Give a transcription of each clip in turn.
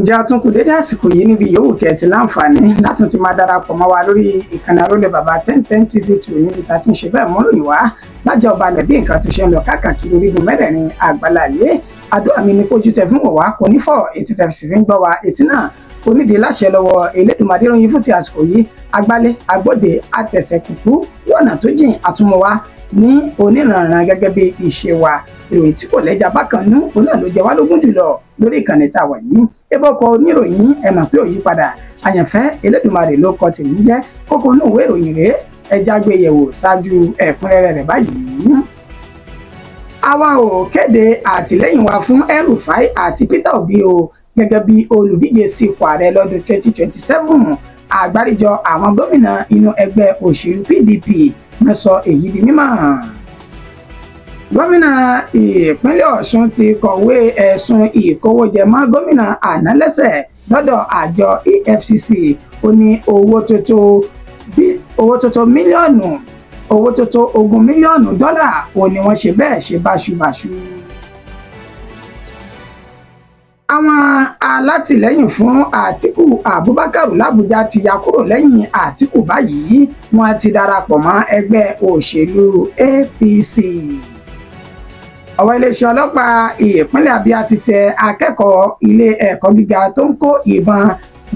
ǹjẹ́ a tún kù dédé àsìkò yìí níbi yòówù kẹ́ ẹ ti láǹfààní látún ti máa darapọ̀ mọ́ wa lórí ìkànnì Arólé Bàbá 1010 TV2 níbi tá a ti ń ṣe bẹ́ẹ̀ múròyìn wá lájà ọba alẹ̀ bí nǹkan ti ṣe ń lọ káàkiri orígun mẹ́rẹ̀ẹ̀rin àgbáláyé. àdúrà mi ni kójú tẹ fún wọ̀ wá kò ní fọ́ etí tẹ sì fi ń gbọ́ wa etí náà kò nídìí láṣẹ lọ́wọ́ Elédùmarè. ìròyìn fún ti àsìkò yìí agbálẹ̀ agbóde àtẹ̀sẹ̀ kùkú wọ̀nà tó jìn àtúmọ̀ wa ní oníranran gẹ́gẹ́ bí ìṣe wa. ìròyìn tí kò lẹ́jà bákan nú òun náà ló jẹ wá lógún jùlọ lórí ìkànnì tá a wà yìí. ebókọ oníròyìn ẹ mọ̀ pé òyípadà àyànfẹ́ Elédùmarè ló kọ tèmi jẹ́ kókó inú ìwé ìròyìn rèé ẹja gbé yẹ̀wò ṣáájú ẹ̀kúnrẹ́rẹ́ rẹ̀ báyìí. àwa ò kéde àtìlẹ́yìn wa fún El-Rufai àti Peter Obi o gẹ́gẹ́ bí olùdíje sí ipò ààrẹ lọ́dún 2027. àgbáríjọ àwọn gómìnà inú ẹgbẹ́ òṣèlú PDP wọ́n sọ èyí di mímọ̀. gómìnà ìpínlẹ̀ Ọ̀ṣun ti kọ̀wé ẹ̀sùn ìkówójẹ mọ́ gómìnà àná lẹ́sẹ̀ lọ́dọ̀ àjọ EFCC. ó ní owó tó tó $20 mílíọ̀nù ó ní wọ́n ṣe bẹ́ẹ̀ ṣe báṣubàṣu. àwọn alátìlẹ́yìn fún Àtíkù Abubakar l'Àbújá ti ya kúrò lẹ́yìn Àtíkù báyìí wọ́n ti darapọ̀ mọ́ ẹgbẹ́ òṣèlú APC. ọwọ́ iléeṣẹ́ ọlọ́pàá ìpínlẹ̀ Abia ti tẹ akẹ́kọ̀ọ́ ilé ẹ̀kọ́ gíga tó ń kó ìbọn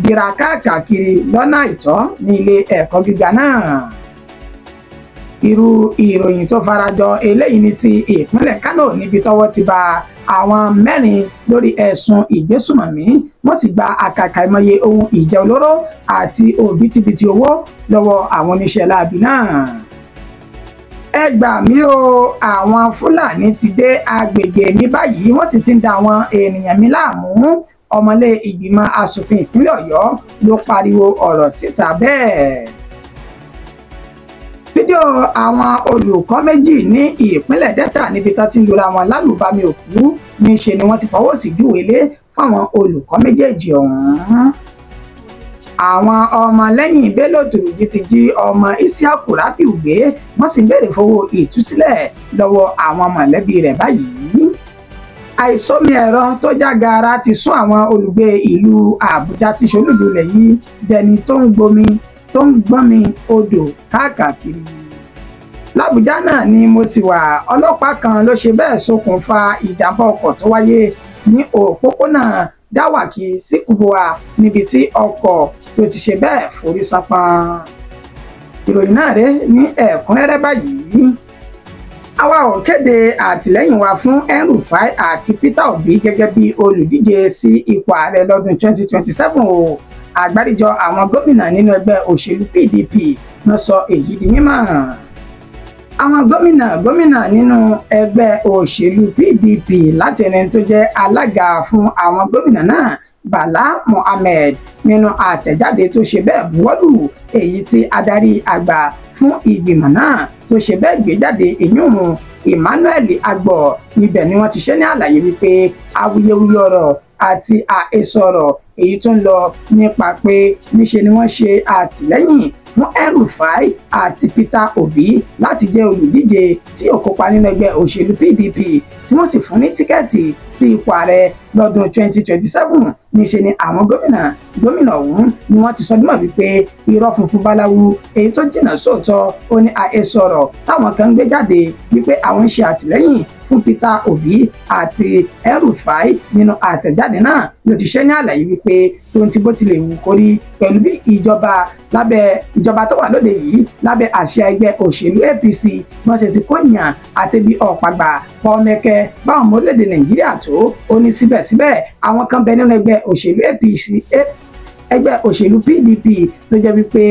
dira káàkiri lọ́nà àìtọ́ ní ilé ẹ̀kọ́ gíga náà. irú ìròyìn tó farajọ eléyìí ní ti ìpínlẹ̀ Kánò níbi tọ́wọ́ ti bá àwọn 4 lórí ẹ̀sùn ìgbésùmọ̀mí wọ́n sì gba àkàkà ìmọye ohun ìjà olóró àti òbítíbitì owó lọ́wọ́ àwọn oníṣẹ́ láabi náà. ẹ gbà mí o, àwọn Fúlàní ti dé agbègbè ní báyìí wọ́n sì ti ń da àwọn ènìyàn mi láàmú. ọmọlé ìgbìmọ̀ asòfin ìpínlẹ̀ Ọ̀yọ́ ló pariwo ọ̀rọ̀ síta bẹ́ẹ̀. fídíò àwọn olùkọ́ méjì ní ìpínlẹ̀ Delta níbi tó ti ń lura wọn lálùbami òkú níṣe ni wọ́n ti fọwọ́ sí júwèlé fáwọn olùkọ́ méjèèjì ọ̀hún. àwọn ọmọlẹ́yìn Bello Turji ti jí ọmọ Isiaku Rabiu gbé wọ́n sì ń béèrè fowó ìtúsílẹ̀ lọ́wọ́ àwọn mọ̀lẹ́bí rẹ̀ báyìí. àìsómi ẹ̀rọ tó já gaara ti sún àwọn olùgbé ìlú Àbújá tí ṣolúlú ilẹ̀ yìí dẹni tó ń gbọ́nmi odò káàkiri. L'Àbújá náà ni mo sì wà. ọlọ́pàá kan ló ṣe bẹ́ẹ̀ ṣokùnfà ìjàmbá ọkọ̀ tó wáyé ní òpópónà Dáwàkì sí Kubwa níbi tí ọkọ̀ tó ti ṣe bẹ́ẹ̀ forí ṣánpọ́n. ìròyìn náà rèé ní ẹ̀kúnrẹ́rẹ́ báyìí. àwa ò kéde àtìlẹ́yìn wa fún El-Rufai àti Peter Obi gẹ́gẹ́ bí olùdíje sí ipò ààrẹ lọ́dún 2027 o. àgbáríjọ àwọn gómìnà nínú ẹgbẹ́ òṣèlú PDP wọ́n sọ èyí di mímọ̀. àwọn gómìnà nínú ẹgbẹ́ òṣèlú PDP láti ẹni tó jẹ́ alága fún àwọn gómìnà náà Bala Mohammed nínú àtẹ̀jáde tó ṣe bẹ́ẹ̀ buwọ́lù èyí tí adarí àgbà fún ìgbìmọ̀ náà tó ṣe bẹ́ẹ̀ gbé jáde èyún Emmanuel Agbo níbẹ̀ ni wọ́n ti ṣe ní àlàyé wípé awuyewuye ọ̀rọ̀ àti àhesọ ọ̀rọ̀ èyí tó ń lọ nípa pé níṣe ni wọ́n ṣe àtìlẹ́yìn fún El-Rufai àti Peter Obi láti jẹ́ olùdíje tí ó kópa nínú ẹgbẹ́ òṣèlú PDP tí wọ́n sì fún ní tíkẹ́ẹ̀tì sí ipò ààrẹ lọ́dún 2027. níṣe ni àwọn gómìnà ọ̀hún ni wọ́n ti sọ dímọ̀ wípé irọ́ funfun báláwú èyí tó jìnnà sóòótọ́ ó ní àhesọ ọ̀rọ̀ táwọn kan ń gbé jáde wípé àwọn ń ṣe àtìlẹ́yìn fún Peter Obi àti El-Rufai nínú àtẹ̀jáde náà ló ti ṣe ní àlàyé wípé ohun tí bó tilẹ̀ wù kórí pẹ̀lú bí ìjọba tó wà lóde yìí lábẹ́ àsíá ẹgbẹ́ òṣèlú APC wọ́n ṣe ti kó ìyàn àtẹ̀bí ọ̀pàgbà fọ́ọ̀mẹ́kẹ́ báwọn ọmọ orílẹ̀-èdè Nàìjíríà tó ó ní síbẹ̀síbẹ̀ àwọn kan bẹ nínú ẹgbẹ́ òṣèlú APC ẹgbẹ́ òṣèlú PDP tó jẹ́ wípé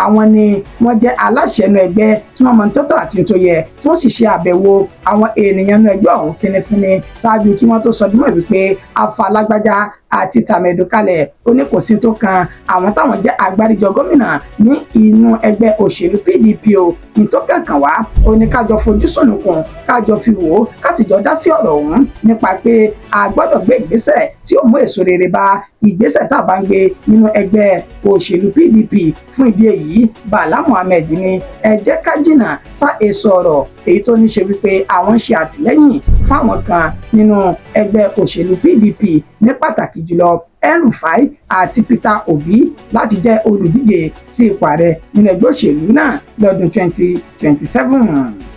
àwọn ni wọ́n jẹ́ aláṣẹ inú ẹgbẹ́ tí wọ́n mọ̀ tó tọ́ àti tó yẹ tí wọ́n sì ṣe àbẹ̀wò àwọn ènìyàn inú ẹgbẹ́ ọ̀hún fínífíní ṣáájú kí wọ́n tó sọ dímọ̀ wípé afalágbájá àti tàmẹ̀dù kalẹ̀ ó ní kò sí tó kan àwọn táwọn jẹ́ àgbáríjọ gómìnà ní inú ẹgbẹ́ òṣèlú PDP o ní tó kankan wá ó ní kájọ fojú sùnùkùn kájọ fi wò ó kásìjọ dá sí ọ̀rọ̀ ọ̀hún nípa pé a gbọ́dọ̀ gbé ìgbésẹ̀ tí ó mú èso rere bá ìgbésẹ̀ tá a bá ń gbé nínú ẹgbẹ́ òṣèlú PDP. fún ìdí èyí Bala Mohammed ní ẹ jẹ́ ká jìnnà sá èso ọ̀rọ̀ èyí tó ní ṣe wípé àwọn ń ṣe àtìlẹ́yìn fáwọn kan nínú ẹgbẹ́ òṣèlú PDP ní pàtàkì jùlọ El-Rufai àti Peter Obi láti jẹ́ olùdíje sí ipò ààrẹ nínú ẹgbẹ́ òṣèlú náà lọ́dún 2027.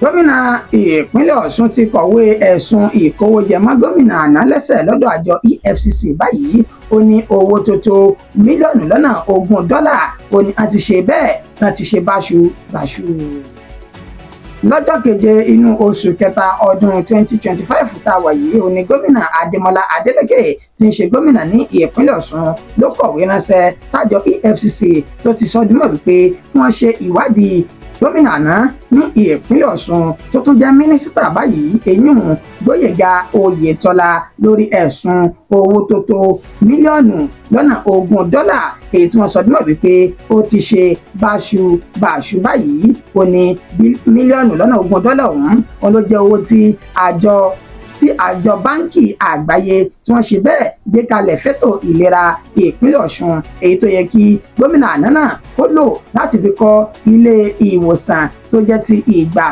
Gómìnà ìpínlẹ̀ Ọ̀ṣun ti kọ̀wé ẹ̀sùn ìkówójẹ mọ́ gómìnà àná lẹ́sẹ̀ lọ́dọ̀ àjọ EFCC báyìí. Ó ní owó tó tó mílíọ̀nù lọ́nà $20 ó ní a ti ṣe bẹ́ẹ̀ láti ṣe báṣubàṣu. Lọ́jọ́ keje inú oṣù kẹta ọdún 2025 tá a wà yìí ó ní gómìnà Adémọ́lá Adélékè tí ń ṣe gómìnà ní ìpínlẹ̀ Ọ̀ṣun ló kọ̀wé ránṣẹ́ sájọ EFCC tó ti sọ dúnmọ̀ wípé wọ́n ṣe ìwádìí gómìnà àná ní ìpínlẹ̀ Ọ̀ṣun tó tún jẹ́ mínísítà báyìí eyín Gbóyèga Oyètọ́lá lórí ẹ̀sùn owó tó tó mílíọ̀nù lọ́nà $20 èyí tí wọ́n sọ dúnmọ̀ wípé ó ti ṣe báṣubàṣu báyìí ó ní mílíọ̀nù lọ́nà $20 ọ̀hún ló jẹ́ owó tí àjọ báńkì àgbáyé tí wọ́n ṣe bẹ́ẹ̀ gbé kalẹ̀ fẹ́tò ìlera ìpínlẹ̀ Ọ̀ṣun èyí tó yẹ kí gómìnà àná náà kó lò láti fi kọ́ ilé ìwòsàn tó jẹ́ ti ìgbà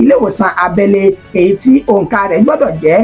ilé ìwòsàn abẹ́lé èyí tí òǹkà rẹ̀ gbọ́dọ̀ jẹ́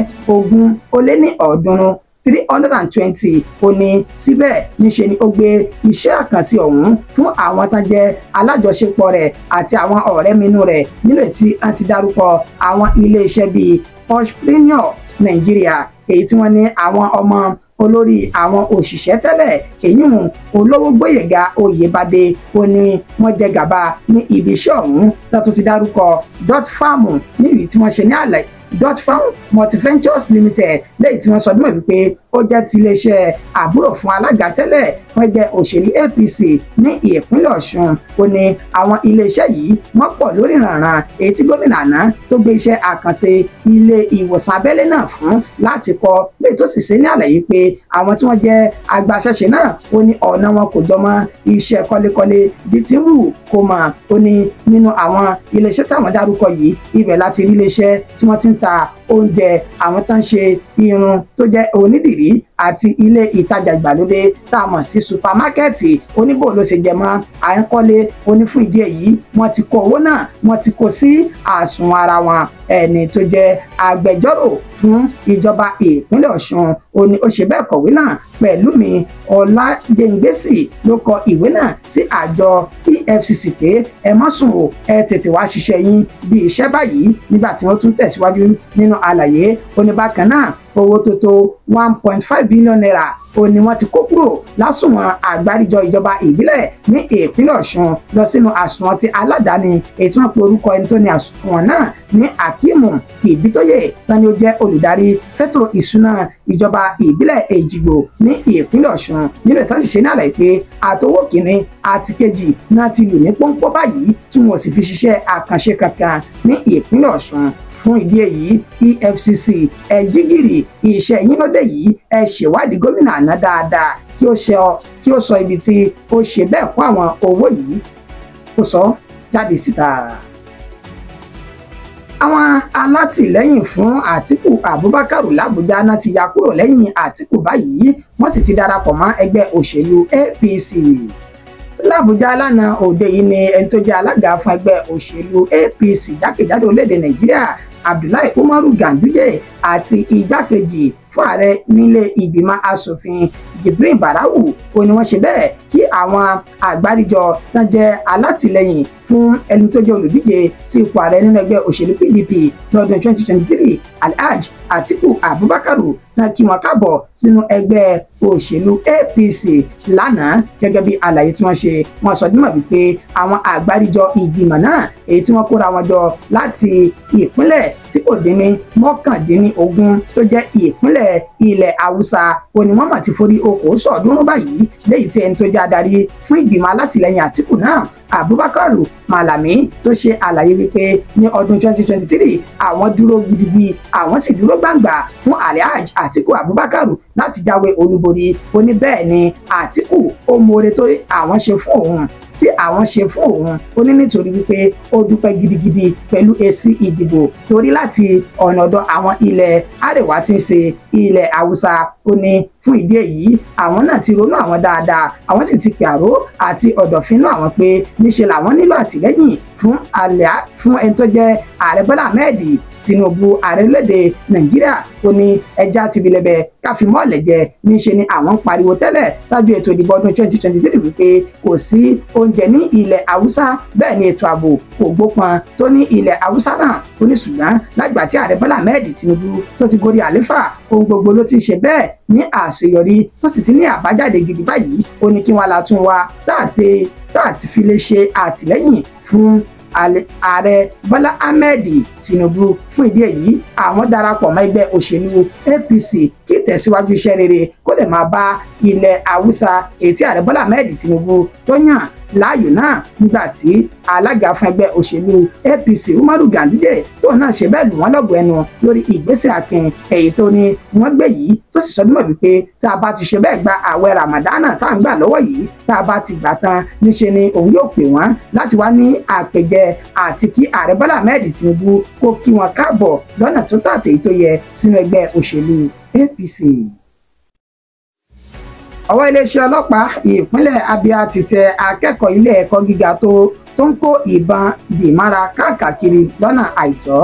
320 ó ní síbẹ̀ níṣe ni ó gbé iṣẹ́ àkànṣe ọ̀hún fún àwọn tán jẹ́ alájọṣepọ̀ rẹ̀ àti àwọn ọ̀rẹ́ minú rẹ̀ nílẹ̀ tí a ti dárúkọ àwọn iléeṣẹ́ bíi Entrepreneur Nigeria èyí tí wọ́n ní àwọn ọmọ olórí àwọn òṣìṣẹ́ tẹ́lẹ̀ èyún olówó Gbóyèga Oyèbádé ó ní wọ́n jẹ gàba ní ibi iṣẹ́ ọ̀hún látó ti dárúkọ Dot Farm níbi tí wọ́n ṣe ní àlàyé Dot Farm Multiventures Limited lẹ́yìn tí wọ́n sọ dúnmọ̀ wípé ó jẹ́ ti iléeṣẹ́ àbúrò fún alága tẹ́lẹ̀ fún ẹgbẹ́ òṣèlú APC ní ìpínlẹ̀ Ọ̀ṣun ó ní àwọn iléeṣẹ́ yìí wọ́n pọ̀ lórí ìrànràn èyí tí gómìnà àná tó gbé iṣẹ́ àkànṣe ilé ìwòsàn abẹ́lé náà fún láti kọ́ lẹ́yìn tó sì ṣe ní àlàyé pé àwọn tí wọ́n jẹ́ agbaṣẹ́ṣe náà ó ní ọ̀nà wọn kò jọ mọ́ iṣẹ́ kọ́lékọ́lé bí tí wù kó mọ̀ ó ní nínú àwọn iléeṣẹ́ táwọn dárúkọ yìí ibẹ̀ láti rí iléeṣẹ́ tí wọ́n ti ń ta oúnjẹ àwọn tán ṣe irun tó jẹ́ onídìrí àti ilé ìtajà ìgbàlódé tá a mọ̀ sí supamákẹ́ẹ̀tì oníbò ló ṣe jẹ mọ́ à ń kọ́lé oní fún ìdí èyí wọ́n ti kó owó náà wọ́n ti kó sí àsùnwọ̀n ara wọn ẹni tó jẹ́ agbẹjọ́rò fún ìjọba ìpínlẹ̀ Ọ̀ṣun ó ní ó ṣe bẹ́ẹ̀ kọ̀wé náà Pẹ̀lúmi Ọlájẹ́ngbèsì ló kọ ìwé náà sí àjọ EFCC pé ẹ má sùn o ẹ tètè wá ṣiṣẹ́ yín bí iṣẹ́ báyìí nígbà tí wọ́n tún tẹ̀síwájú nínú àlàyé ó ní bákan náà owó tó tó 1.5 billion naira ó ní wọ́n ti kó kúrò lásùnwọ̀n àgbáríjọ ìjọba ìbílẹ̀ ní ìpínlẹ̀ Ọ̀ṣun lọ sínú àsùnwọ̀n ti aládàáni èyí tí wọ́n pe orúkọ ẹni tó ní àsùnwọ̀n náà ní Akimu Ìbítóyè tani ó jẹ́ olùdarí fẹ́tò ìṣúná ìjọba ìbílẹ̀ Èjìgbò ní ìpínlẹ̀ Ọ̀ṣun nílò ìtàn ṣiṣẹ́ ní àlàyé pé àtowó kìíní àti kejì náà ti lù ní pọ́npọ́ báyìí tí wọn ò sì fi ṣiṣẹ́ àkànṣe kankan ní ìpínlẹ̀ Ọ̀ṣun fún ìdí èyí EFCC ẹ jígìrì iṣẹ́ yín lóde yìí ẹ ṣèwádìí gómìnà àná dáadáa kí ó sọ ibi tí ó ṣe bẹ́ẹ̀ kó àwọn owó yìí ó sọ jáde síta. Àwọn alátìlẹ́yìn fún Àtíkù Abubakar l'Àbújá náà ti ya kúrò lẹ́yìn Àtíkù báyìí wọ́n sì ti darapọ̀ mọ́ ẹgbẹ́ òṣèlú APC. L'Àbújá lánàá òde yìí ni ẹni tó jẹ́ alága fún ẹgbẹ́ òṣèlú APC jákèjádò orílẹ̀-èdè Nàìjíríà Abdullahi Umaru Ganduje àti igbákejì fún ààrẹ nílé ìgbìmọ̀ asòfin Jibrin Barau ó ní wọ́n ṣe bẹ́ẹ̀ kí àwọn àgbáríjọ náà jẹ́ alátìlẹ́yìn fún ẹni tó jẹ́ olùdíje sí ipò ààrẹ nínú ẹgbẹ́ òṣèlú PDP lọ́dún 2023 Alhaji Atiku Abubakar tán kí wọn káàbọ̀ sínú ẹgbẹ́ òṣèlú APC lánàá gẹ́gẹ́ bí àlàyé tí wọ́n ṣe wọ́n sọ dímọ̀ wípé àwọn àgbáríjọ ìgbìmọ̀ náà èyí tí wọ́n kóra wọn jọ láti ìpínlẹ̀ tí kò dín ní 19 tó jẹ́ ìpínlẹ̀ ilẹ̀ Haúsá onímọ̀mọ̀ ti forí okòó sọ̀ọ́dúnrún báyìí léyìí tí ẹni tó jẹ́ adarí fún ìgbìmọ̀ alátìlẹyìn Àtíkù náà Abubakar Malami tó ṣe àlàyé wípé ní ọdún 2023 àwọn dúró gidigbi àwọn sì dúró gbàǹgbà fún Alhaji Atiku Abubakar láti jáwé olúborí ó ní bẹ́ẹ̀ ni Àtíkù ó mọ̀ọ́re tó àwọn ṣe fún òun tí àwọn ṣe fún òun ó ní nítorí wípé ó dúpẹ́ gidigidi pẹ̀lú èsì ìdìbò torí láti ọ̀nà ọ̀dọ̀ àwọn ilẹ̀ àríwá tí ń ṣe ilẹ̀ Haúsá ó ní fún ìdí èyí àwọn náà ti ronú àwọn dáadáa àwọn sì ti pàró àti ọ̀dọ̀fínú àwọn pé níṣe làwọn nílò àtìlẹ́yìn fún ẹni tó jẹ́ ààrẹ Bọ́lá Ahmed Tinubu ààrẹ orílẹ̀-èdè Nàìjíríà ó ní ẹja ti bilẹ̀bẹ̀ káfí mọ́ọ̀lẹ̀ jẹ níṣe ni àwọn ń pariwo tẹ́lẹ̀ ṣáájú ètò ìdìbò ọdún 2023 wípé kò sí oúnjẹ ní ilẹ̀ Haúsá bẹ́ẹ̀ ni ètò ààbò kò gbópọn tó ní ilẹ̀ Haúsá náà ó ní ṣùgbọ́n lágbà tí ààrẹ Bọ́lá Ahmed Tinubu tó ti gorí àléfà ohun gbogbo ló ti ṣe bẹ́ẹ̀ ní àṣeyọrí tó sì ti ní àbájáde gidi báyìí ó ní kí wọ́n la tún wá láti fi lè ṣe àtìlẹ́yìn fún ààrẹ Bọ́lá Ahmed Tinubu. Fún ìdí èyí àwọn darapọ̀ mọ́ ẹgbẹ́ òṣèlú APC kí tẹ̀síwájú iṣẹ́ rere kó lè máa bá ilẹ̀ Haúsá èyí tí ààrẹ Bọ́lá Ahmed Tinubu tó yàn láàyò náà nígbà tí alága fún ẹgbẹ́ òṣèlú APC Umaru Ganduje tó náà ṣe bẹ́ẹ̀ lù wọ́n lọ́gọ̀ọ́ ẹnu lórí ìgbésẹ̀ akin èyí tó ní wọ́n gbé yìí tó sì sọ dímọ̀ wípé tá a bá ti ṣe bẹ́ẹ̀ gba àwẹ̀ Ramadana tá à ń gbà lọ́wọ́ yìí tá a bá ti gbà tán níṣe ni òun yóò pè wọ́n láti wá ní àpèjẹ àti kí ààrẹ Bọ́lá Ahmed Tinubu kó kí wọn káàbọ̀ lọ́nà tó tọ́ àtèyí tó yẹ sínú ẹgbẹ́ òṣèlú APC. Ọwọ́ iléeṣẹ́ ọlọ́pàá ìpínlẹ̀ Abia ti tẹ akẹ́kọ̀ọ́ ilé ẹ̀kọ́ gíga tó ń kó ìbọn dìmára káàkiri lọ́nà àìtọ́.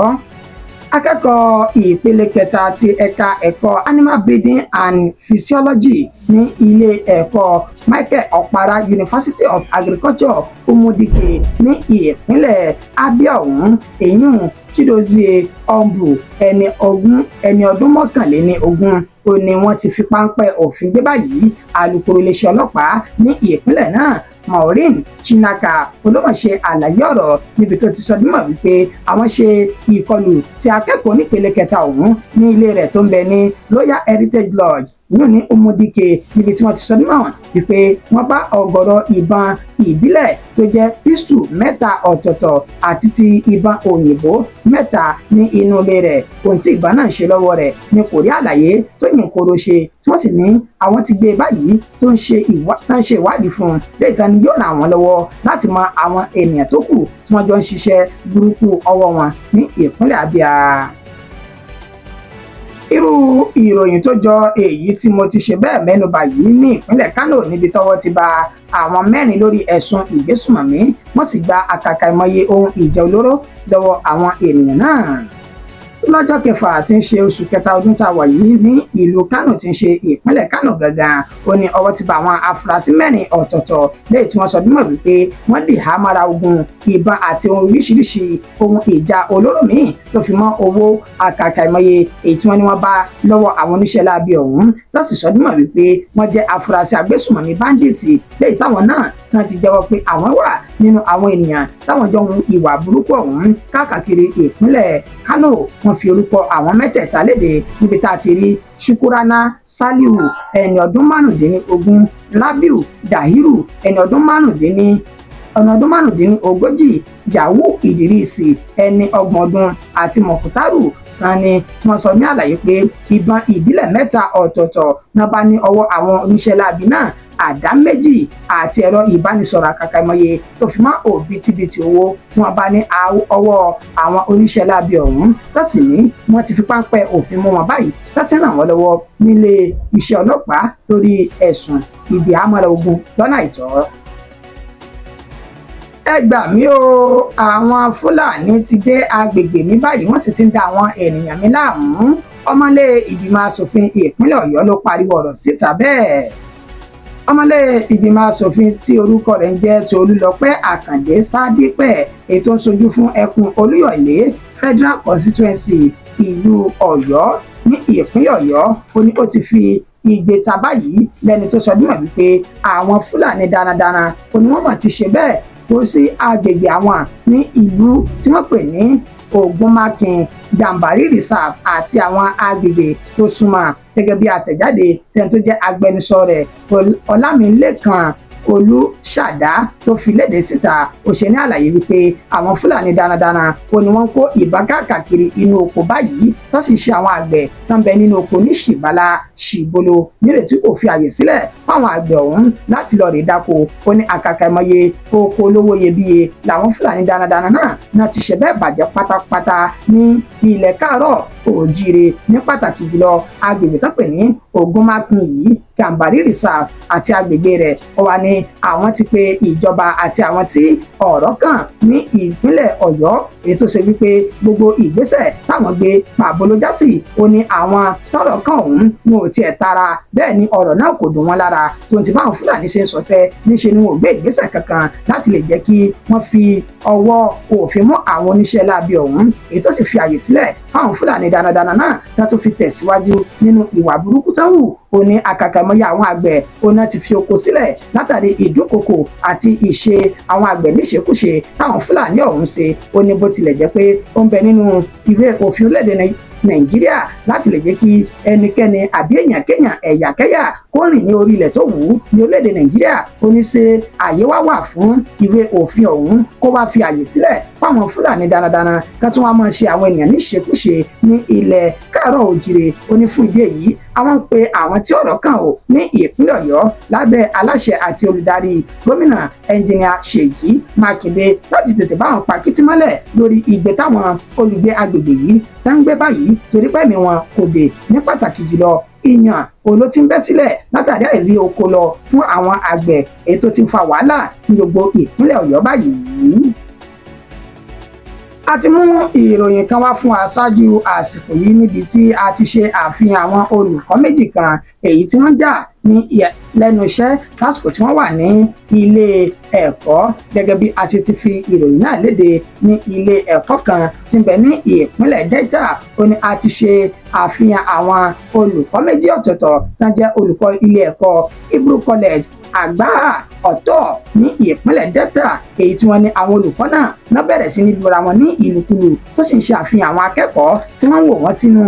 Akẹ́kọ̀ọ́ ìpele kẹta ti ẹ̀ka ẹ̀kọ́ Animal Breeding and Physiology ní ilé ẹ̀kọ́ Michael Okpara University of Agriculture Umudike ní ìpínlẹ̀ Abia ọ̀hún èyún Chidozie Ombu ẹni ọdún mọ́kànléní ogún ó ní wọ́n ti fi páńpẹ́ òfin gbé báyìí. Alukoro iléeṣẹ́ ọlọ́pàá ní ìpínlẹ̀ náà Maureen Chinaka olómọ̀ṣe àlàyé ọ̀rọ̀ níbi tó ti sọ dímọ̀ wípé àwọn ṣe ìkọlù sí akẹ́kọ̀ọ́ nípele kẹta ọ̀hún ní ilé rẹ̀ tó ń bẹ ní Royal Heritage Lodge ìyún ní Umudike níbi tí wọ́n ti sọ dímọ̀ wípé wọ́n bá ọ̀gọ̀rọ̀ ìbọn ìbílẹ̀ tó jẹ́ pistol mẹ́ta ọ̀tọ̀ọ̀tọ̀ àti ti ìbọn òyìnbó mẹ́ta ní inú ilé rẹ̀. Ohun tí ìbọn náà ń ṣe lọ́wọ́ rẹ̀ ni kò rí àlàyé tó yìn koro ṣe tí wọ́n sì ní àwọn ti gbé báyìí tó ń ṣe ìwádìí fún un léyìí tán ni yóò ràn wọ́n lọ́wọ́ láti mọ àwọn ènìyàn tó kù tí wọ́n jọ ń ṣiṣẹ́ burúkú ọwọ́ wọn ní ìpínlẹ̀ Abia. Irú ìròyìn tó jọ èyí tí mo ti ṣe bẹ́ẹ̀ mẹ́nubà yìí ní ìpínlẹ̀ Kano níbi tọ́wọ́ ti bá àwọn mẹ́rin lórí ẹ̀sùn ìgbésùmọ̀mí wọ́n sì gba àkàkà ìmọye ohun ìjà olóró lọ́wọ́ àwọn ènìyàn náà. Lọ́jọ́ kẹfà tí ń ṣe oṣù kẹta ọdún tá a wà yìí ní ìlú Kano tí ń ṣe ìpínlẹ̀ Kano gangan ó ní ọwọ́ ti bá àwọn afurasí mẹ́rin ọ̀tọ̀ọ̀tọ̀ lẹ́yìn tí wọ́n sọ dímọ̀ wípé wọ́n dì há mára ogun ìbọn àti ohun oríṣiríṣi ohun ìjà olóró míì tó fi mọ́ owó àkàkà ìmọye èyí tí wọ́n ní wọ́n bá lọ́wọ́ àwọn oníṣẹ́ láabi ọ̀hún tó sì sọ dímọ̀ wípé wọ́n jẹ́ afurasí agbésùmọ̀mí báńdíìtì lẹ́yìn táwọn náà ti jẹ́wọ́ pé àwọn wà nínú àwọn ènìyàn táwọn jọ ń hu ìwà burúkú ọ̀hún káàkiri ìpínlẹ̀ Kano. Wọ́n fi orúkọ àwọn mẹ́tẹ̀ẹ̀ta léde níbi tá a ti rí Shukurana Saliu ẹni ọdún márùndínlógún, Rabiu Dahiru ẹni ọdún márùndínlógójì, Yawu Idirisi ẹni ọgbọ̀n ọdún àti Mokutaru Sani tí wọ́n sọ ní àlàyé pé ìbọn ìbílẹ̀ mẹ́ta ọ̀tọ̀ọ̀tọ̀ náà bá ní ọwọ́ àwọn oníṣẹ́ láabi náà, àdá méjì àti ẹ̀rọ ìbánisọ̀rọ̀ àkàkà ìmọye tó fi mọ́ òbítíbitì owó tí wọ́n bá ní ọwọ́ àwọn oníṣẹ́ láabi ọ̀hún tó sì ní wọ́n ti fi páńpẹ́ òfin mú wọn báyìí láti ràn wọ́n lọ́wọ́ nílé iṣẹ́ ọlọ́pàá lórí ẹ̀sùn ìdìhámọ́ra ogun lọ́nà àìtọ́. Ẹ gbà mí o, àwọn Fúlàní ti dé agbègbè mi báyìí wọ́n sì ti ń da àwọn ènìyàn mi láàmú. Ọmọlé ìgbìmọ̀ asòfin ìpínlẹ̀ Ọ̀yọ́ ló pariwo ọ̀rọ̀ síta bẹ́ẹ̀. Ọmọlé ìgbìmọ̀ asòfin tí orúkọ rẹ̀ ń jẹ́ Tolúlọpẹ́ Àkàndé Sádípẹ̀ ètò ń sojú fún ẹkùn Olúyọ̀lé Federal Constituency ìlú Ọ̀yọ́ ní ìpínlẹ̀ Ọ̀yọ́ ó ní ó ti fi ìgbé ta báyìí lẹ́ni tó sọ dímọ̀ wípé àwọn Fúlàní darandaran ó ní wọ́n mọ̀ ti ṣe bẹ́ẹ̀ kó sí agbègbè àwọn ní ìlú tí wọ́n pè ní Ògúnmákin Gàmbàrí Reserve àti àwọn agbègbè tó súnmọ́ gẹ́gẹ́ bí àtẹ̀jáde tẹ́ni tó jẹ́ agbẹnusọ rẹ̀ Ọlámilékan Olúṣàdá tó fi léde síta ó ṣe ní àlàyé wípé àwọn Fúlàní darandaran ó ní wọ́n kó ìbọn káàkiri inú oko báyìí tó sì ṣe àwọn àgbẹ̀ tó ń bẹ nínú oko ní Ṣìbálà Ṣìbolo nírètí kò fi àyè sílẹ̀ fáwọn àgbẹ̀ ọ̀hún láti lọ rè dáko. Ó ní àkàkà ìmọye oko olówó iyebíye làwọn Fúlàní darandaran náà ti ṣe bẹ́ẹ̀ bàjẹ́ pátápátá ní ilẹ̀ Káàárọ̀ Oòjíire ní pàtàkì jùlọ agbègbè tó pè ní Ògúnmákin yìí Gàmbàrí Reserve àti agbègbè rẹ̀. Ó wà ní àwọn ti pe ìjọba àti àwọn tí ọ̀rọ̀ kàn ní ìpínlẹ̀ Ọ̀yọ́, èyí tó ṣe wípé gbogbo ìgbésẹ̀ táwọn gbé pàbó ló já sí. Ó ní àwọn tọ́rọ̀ kàn ọ̀hún wọn ò tiẹ̀ tara, bẹ́ẹ̀ ni ọ̀rọ̀ náà kò dùn wọ́n lára. tó ti báwọn Fúlàní ṣe ń sọsẹ́ níṣe ni wọn ò gbé ìgbésẹ̀ kankan láti lè jẹ́ kí wọ́n fi ọwọ́ òfin mú àwọn oníṣẹ́ láabi ọ̀hún, èyí tó sì fi àyè sílẹ̀ fáwọn Fúlàní darandaran náà láti fi tẹ̀síwájú nínú ìwà burúkú tán wù. Ó ní àkàkàmọ́yà àwọn àgbẹ̀ ọ̀nà ti fi oko sílẹ̀ látàrí ìdúkokò àti ìṣe àwọn àgbẹ̀ níṣekúṣe táwọn Fúlàní ọ̀hún ṣe. Ó ní bó tilẹ̀ jẹ́ pé ó ń bẹ nínú ìwé òfin orílẹ̀-èdè Nàìjíríà láti lè jẹ́ kí ẹnikẹ́ni àbí èèyàn kéèyàn ẹ̀yàkẹ́yà kó rìn ní orí ilẹ̀ tó wù ú ní orílẹ̀-èdè Nàìjíríà. Ó ní ṣe àyè wà fún ìwé òfin ọ̀hún kó wá fi àyè sílẹ̀ fáwọn Fúlàní darandaran kan tí wọ́n máa ṣe àwọn ènìyàn níṣekúṣe ní ilẹ̀ Káàárọ̀ Oòjíire. Ó ní fún ìdí èyí àwọn ń pe àwọn tí ọ̀rọ̀ kàn ó ní ìpínlẹ̀ Ọ̀yọ́ lábẹ́ aláṣẹ àti olùdarí gómìnà ẹnjìnìà Ṣèyí Mákindé láti tètè bá wọn pa kìtìmọ́lẹ̀ lórí ìgbé táwọn olùgbé agbègbè yìí tá ń gbé báyìí, torí pẹ́ẹ́mì wọn kò dé ní pàtàkì jùlọ ìyàn olo tí ń bẹ́ sílẹ̀ látàrí àìrí oko lọ fún àwọn àgbẹ̀, èyí tó ti ń fa wàhálà ní gbogbo ìpínlẹ̀ Ọ̀yọ́ báyìí. A ti mú ìròyìn kan wá fún aṣáájú àsìkò yìí níbi tí a ti ṣe àfihàn àwọn olùkọ́ méjì kan èyí tí wọ́n jà ní lẹ́nu iṣẹ́ lásìkò tí wọ́n wà ní ilé ẹ̀kọ́, gẹ́gẹ́ bí a ṣe ti fi ìròyìn náà léde ní ilé ẹ̀kọ́ kan tí ń bẹ ní ìpínlẹ̀ Delta. Ó ní a ti ṣe àfihàn àwọn olùkọ́ méjì ọ̀tọ̀ọ̀tọ̀ tó jẹ́ olùkọ́ ilé ẹ̀kọ́ Hebrew College Àgbáà Ọ̀tọ̀ ní ìpínlẹ̀ Delta, èyí tí wọ́n ní àwọn olùkọ́ náà bẹ̀rẹ̀ sí ní lura wọn ní ìlùkulù, tó sì ń ṣe àfihàn àwọn akẹ́kọ̀ọ́ tí wọ́n ń wò wọ́n tínú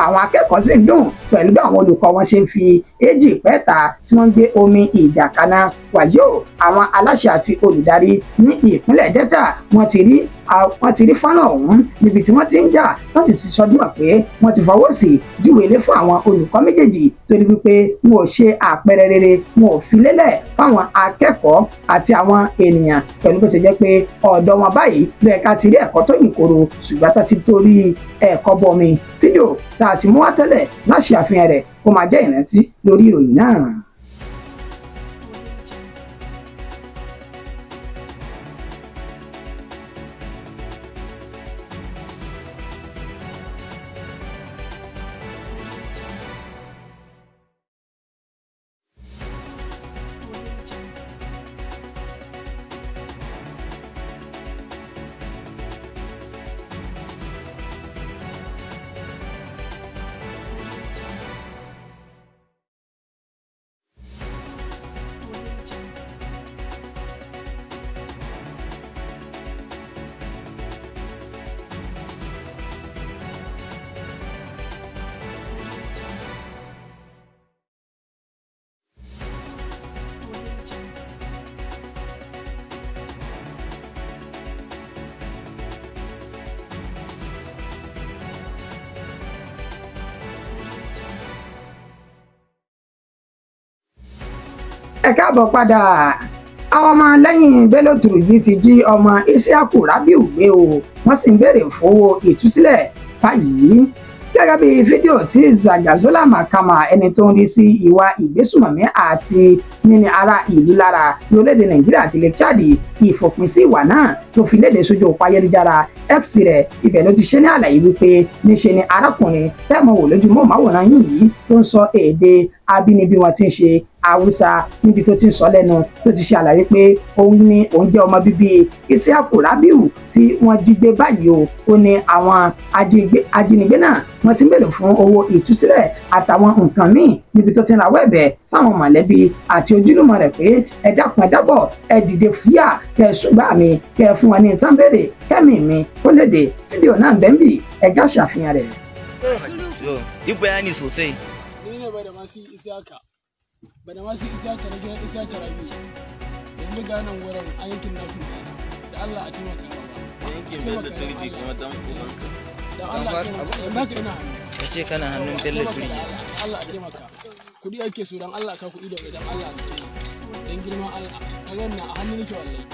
àwọn akẹ́kọ̀ọ́ sì ń dùn pẹ̀lú bí àwọn olùkọ́ wọn ṣe ń fi èjì pẹ́ta tí wọ́n ń gbé omi ìjà kaná. Wàyó àwọn aláṣẹ àti olùdarí ní ìpínlẹ̀ Delta wọ́n ti rí fọ́nrán ọ̀hún níbi tí wọ́n ti ń jà, wọ́n sì ti sọdúnmọ̀ pé wọ́n ti fọwọ́ sí júwèé lé fún àwọn olùkọ́ méjèèjì torí wípé wọn ò ṣe àpẹẹrẹ rere, wọn ò fi lélẹ̀ fáwọn akẹ́kọ̀ọ́ àti àwọn ènìyàn, pẹ̀lú bó ṣe jẹ́ pé ọ̀dọ̀ wọn báyìí bẹ́ẹ̀ ká ti rí ẹ̀kọ́ tó yìn koro ṣùgbọ́n tá ti torí ẹ̀kọ́ bọmi. Fídíò tá a ti mú wá tẹ́lẹ̀ láṣẹ àfihàn rẹ̀ kó máa jẹ́ ìrántí lórí ìròyìn náà. Ẹ káàbọ̀ padà. Àwọn ọmọ lẹ́yìn Bello Turji ti jí ọmọ Isiaku Rabiu gbé o, wọ́n sì ń béèrè fowó ìtúsílẹ̀ báyìí. Gẹ́gẹ́ bí fídíò tí Zagazola Makama, ẹni tó ń rí sí ìwà ìgbésùmọ̀mí àti níní ara ìlú lára lórílẹ̀-èdè Nàìjíríà àti ilẹ̀ Chad, ìfòpin sí ìwà náà tó fi léde sójú òpó ayélujára X rẹ̀, ibẹ̀ ló ti ṣe ní àlàyé wípé níṣe ni arákùnrin tẹ́ẹ̀mọ̀ wò lójú móhùnmáwòrán yìí tó ń sọ èdè abínibí wọn ti ń ṣe Haúsá, níbi tó ti ń sọ lẹ́nu tó ti ṣe àlàyé pé òun jẹ́ ọmọ bíbí Isiaku Rabiu tí wọ́n jí gbé báyìí o. Ó ní àwọn ajínigbé náà wọ́n ti ń béèrè fún owó ìtúsílẹ̀ àtàwọn nǹkan míì, níbi tó ti ń rawọ́ ẹ̀bẹ̀ sáwọn mọ̀lẹ́bí àti ojúlùmọ̀ rẹ̀ pé ẹ dákun ẹ dábọ̀ ẹ dìde fúyà kẹ ẹ ṣùgbọ́n mi kẹ ẹ fún wọn ní ìtàn béèrè kẹ́mì mi kó léde. Fídíò náà bẹ́ẹ̀ bì ẹja ṣàfihàn rẹ̀. Yi bayani sosai. Ni ne Badamasi Isiaka. Badamasi Isiaka na gidan Isiaka Rabiu. Yanzu ga nan wurin a yankin na da Allah a taimaka ba. Yankin Bello Turji kuma dan uwanka. Da Allah a taimaka. Yanzu ka ina hannu. Kace kana hannun Bello Turji. Allah a taimaka. Kuɗi ake so dan Allah ka kuɗi da idan Allah a taimaka. Dan girman Allah. Ka ga a hannun nake wallahi.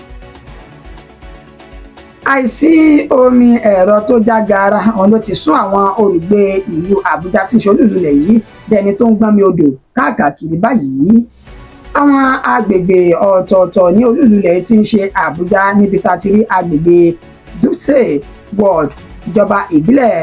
àìsí omi ẹ̀rọ tó já gaara òun ló ti sún àwọn olùgbé ìlú Àbújá tí ń ṣe olú-ìlú ilẹ̀ yìí dẹni tó ń gbọ́nmi odò káàkiri báyìí. àwọn agbègbè ọ̀tọ̀ọ̀tọ̀ ní olú-ìlú ilẹ̀ tí ń ṣe Àbújá níbi tá a ti rí agbègbè Dutse Ward ìjọba ìbílẹ̀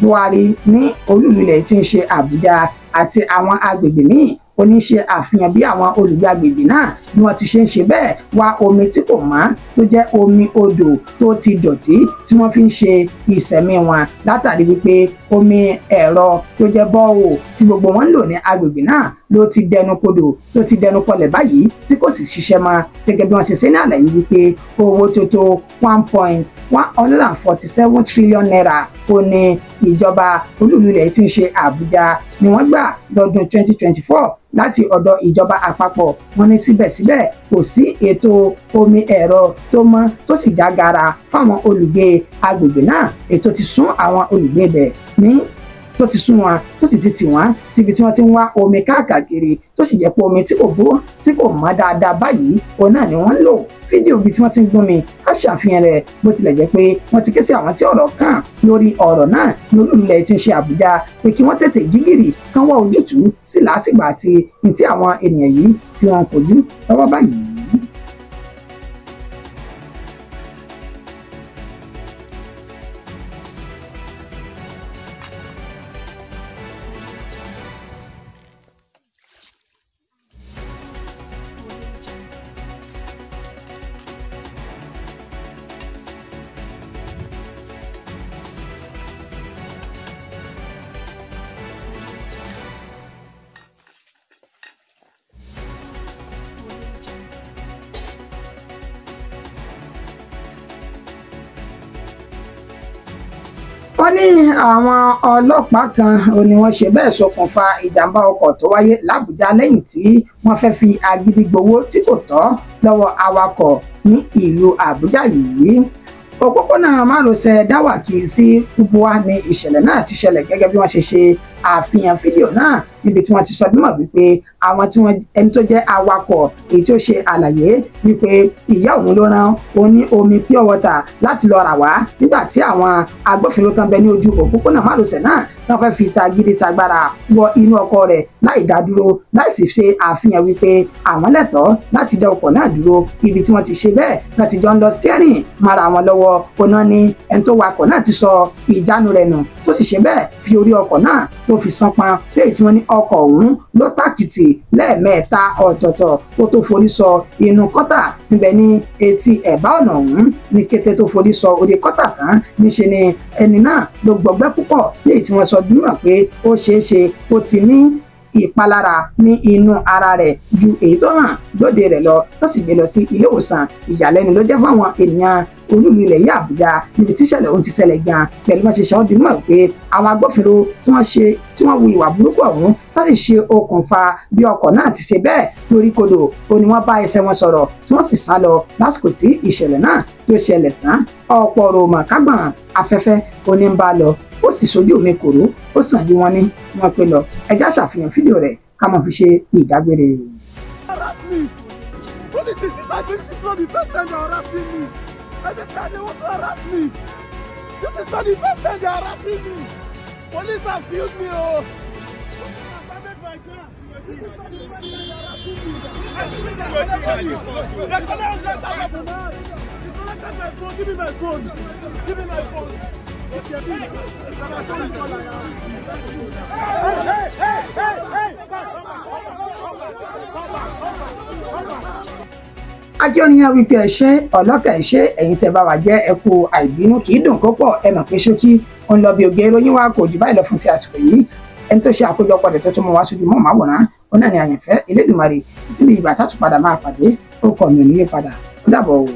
Buhari ní olú-ìlú ilẹ̀ tí ń ṣe Àbújá àti àwọn agbègbè míì oníṣe àfihàn bí àwọn olùgbé agbègbè náà bí wọ́n ti ṣe ń ṣe bẹ́ẹ̀ wá omi tí kò mọ́ tó jẹ́ omi odò tó ti dọ̀tí tí wọ́n fi ń ṣe ìṣẹ̀mí wọn látàrí wípé omi ẹ̀rọ tó jẹ́ bọ́ọ̀wò tí gbogbo wọn ń lò ní agbègbè náà ló ti dẹnu kodò tó ti dẹnu kọlẹ̀ báyìí tí kò sì ṣiṣẹ́ mọ́ gẹ́gẹ́ bí wọ́n ṣe ṣe ní àlàyé wípé owó tó tó 1.147 trillion naira ó ní ìjọba olú-ìlú ilẹ̀ tí ń ṣe Àbújá ni wọ́n gbà lọ́dún 2024 láti ọ̀dọ̀ ìjọba àpapọ̀. wọ́n ní síbẹ̀síbẹ̀ kò sí ètò omi ẹ̀rọ tó mọ́ tó sì já gaara fáwọn olùgbé agbègbè náà ètò ti sún àwọn olùgbé bẹ̀ ní tó ti sún wọn tó sì ti tì wọ́n síbi tí wọ́n ti ń wá omi káàkiri tó sì jẹ́ pé omi tí kò bó tí kò mọ́ dáadáa báyìí òun náà ni wọ́n ń lò. fídíò bíi tí wọ́n ti ń gbómi á ṣàfihàn rẹ̀ bó tilẹ̀ jẹ́ pé wọ́n ti ké sí àwọn tí ọ̀rọ̀ kàn lórí ọ̀rọ̀ náà ní olú-ìlú ilẹ̀ tí ń ṣe Àbújá pé kí wọ́n tètè jí gìrì kán wá ojútùú sí làásìgbà àti ní tí àwọn ènìyàn yìí tí wọ́n ń kojú lọ́wọ́ báyìí. wọ́n ní àwọn ọlọ́pàá kan ni wọ́n ṣe bẹ́ẹ̀ ṣokùnfà ìjàmbá ọkọ̀ tó wáyé l'Àbújá lẹ́yìn tí wọ́n fẹ́ fi agídí gbowó tí kò tọ́ lọ́wọ́ awakọ̀ ní ìlú Àbújá yìí. òpópónà márosẹ̀ Dáwàkì sí Kubwa ní ìṣẹ̀lẹ̀ náà ti ṣẹlẹ̀ gẹ́gẹ́ bí wọ́n ṣe ṣe àfihàn fídíò náà níbi tí wọ́n ti sọ bímọ wípé àwọn tí wọ́n ẹni tó jẹ́ awakọ̀ èyí tí ó ṣe àlàyé wípé ìyá òun ló rán òun ní omi pure water láti lọ rà wá nígbà tí àwọn agbófinró tán bẹ ní ojú òpópónà márosẹ̀ náà wọ́n fẹ́ fi tagídí tagbára wọ inú ọkọ̀ rẹ̀ láì dá dúró láì sì ṣe àfihàn wípé àwọn lẹ́tọ̀ọ́ láti dá ọkọ̀ náà dúró ibi tí wọ́n ti ṣe bẹ́ẹ̀ láti jọ ń lọ steering mara wọn lọ́wọ́ oná ní ẹni tó wakọ̀ náà ti sọ ìjánu rẹ̀ nù tó sì ṣe bẹ́ẹ̀ fi orí ọkọ̀ náà tó fi sánpọn léyìí tí wọ́n ní ọkọ̀ ọ̀hún ló tàkìtì lẹ́ẹ̀mẹ́ta ọ̀tọ̀ọ̀tọ̀ kó tó forí sọ inú kọ́tà tí bẹ ní etí ẹ̀bá ọ̀nà ọ̀hún ní kété tó forí sọ orí kọ́tà tán níṣe ni ẹni náà ló gbọgbẹ́ púpọ̀ léyìí tí wọ́n sọ dúró pé ó ṣeé ṣe ó ti ní ìpalára ní inú ara rẹ̀ ju èyí tó hàn lóde rẹ̀ lọ tó sì gbé lọ sí ilé ìwòsàn. ìyàlẹ́nu ló jẹ́ fáwọn ènìyàn olú-ìlú ilẹ̀ yìí Àbújá níbi tí ìṣẹ̀lẹ̀ ohun ti ṣẹlẹ̀ gan pẹ̀lú bá ṣe ṣe àwọn dìímọ̀ pé àwọn agbófinró tí wọ́n wu ìwà burúkú ọ̀hún tó sì ṣe okùnfà bí ọkọ̀ náà ti ṣe bẹ́ẹ̀ lórí kodò ó ní wọ́n bá ẹsẹ̀ wọn sọ̀rọ̀ tí wọ́n sì sá lọ lásìkò tí ìṣẹ̀lẹ̀ náà tó ṣẹlẹ̀ tán. ọ̀pọ̀ ròmọ̀ kágbọ̀n afẹ́fẹ́ oní ń bá lọ ó sì sojú mi kòró ó sàn bí wọ́n ní wọ́n pé lọ. ẹjá ṣàfihàn fídíò rẹ̀ ká mọ̀ fi ṣe ìdágbére. This is not the first time they are harassing me. Every time they want to harass me. This is not the first time they are harassing me. Police have killed me, oh. Give me my phone. Give me my phone. Akíọ́nìyàn wípé ẹṣẹ́ ọlọ́kà ẹṣẹ́ ẹ̀yin tẹ́ bá wà jẹ́ ẹkú àìbínú kì í dùn kó pọ̀ ẹ mọ̀ pé ṣókí òun lọ bí oge ìròyìn wa kò jù báyìí lọ fún ti àsìkò yìí ẹni tó ṣe àkójọpọ̀ rẹ̀ tó tún mọ́ wá sójú mọ́ màwòrán òun náà ni àyànfẹ́ Elédùmarè títí ní ìgbà tá tún padà máa pàdé ó kọ̀ mí ò ní yé padà ó dàbọ̀ o.